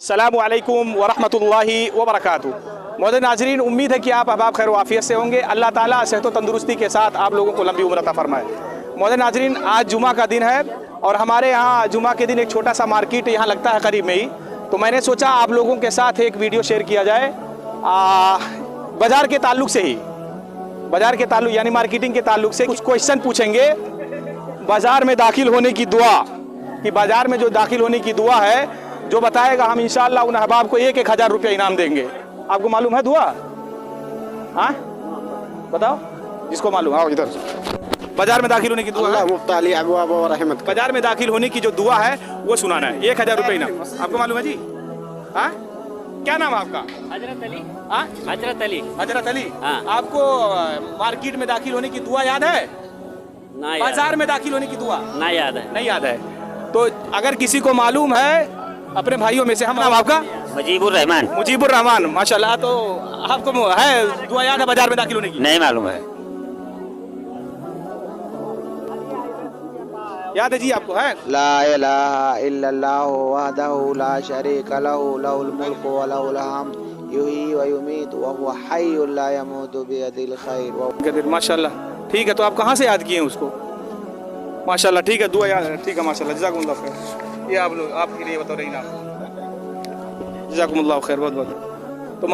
अस्सलामु अलैकुम वरहमतुल्लाहि वबरकातुहू। मौजूद नाजरीन, उम्मीद है कि आप अहबाब खैर वाफियत से होंगे। अल्लाह ताला सेहत व तंदुरुस्ती के साथ आप लोगों को लंबी उम्र अता फरमाए। मौजूद नाजरीन, आज जुमा का दिन है और हमारे यहाँ जुमा के दिन एक छोटा सा मार्केट यहाँ लगता है करीब में ही, तो मैंने सोचा आप लोगों के साथ एक वीडियो शेयर किया जाए बाज़ार के ताल्लुक से ही, बाज़ार के ताल्लुक यानी मार्केटिंग के ताल्लुक से कुछ क्वेश्चन पूछेंगे। बाज़ार में दाखिल होने की दुआ, कि बाज़ार में जो दाखिल होने की दुआ है जो बताएगा, हम इंशाअल्लाह उन अहबाब को 1,000 रुपया इनाम देंगे। आपको मालूम है दुआ? हाँ बताओ, जिसको मालूम। आओ इधर। बाजार में दाखिल होने की दुआ है, बाजार में दाखिल होने की जो दुआ है वो सुनाना है। 1,000 रुपये इनाम। आपको मालूम है जी? हाँ, क्या नाम है आपका? हजरत अली। हाँ, हजरत अली। हजरत अली। हाँ। आपको मार्केट में दाखिल होने की दुआ याद है? ना याद। बाजार में दाखिल होने की दुआ ना याद है। नहीं याद है? तो अगर किसी को मालूम है अपने भाइयों में से, हम नाम आपका? मुजीबुर रहमान। मुजीबुर रहमान, माशाल्लाह। तो आपको है दुआ याद है बाजार में दाखिल होने की? नहीं मालूम है। याद है जी आपको? है ला इलाहा इल्लल्लाहु वहदहु ला शरीका लहु लहुल मुल्कु व लहुल हम्द युहयी व युमीतु व हुवा हय्युन ला यमूतु बियदिल खैर। माशाल्लाह। ठीक है, तो आप कहाँ से याद किए हैं उसको? माशाल्लाह, ठीक है, दुआ याद है। ठीक है, माशाल्लाह, जज़ाकुमुल्लाह खैर। ये आप लोग आपके लिए बता रही ना, जज़ाकुमुल्लाह खैर, बहुत बहुत।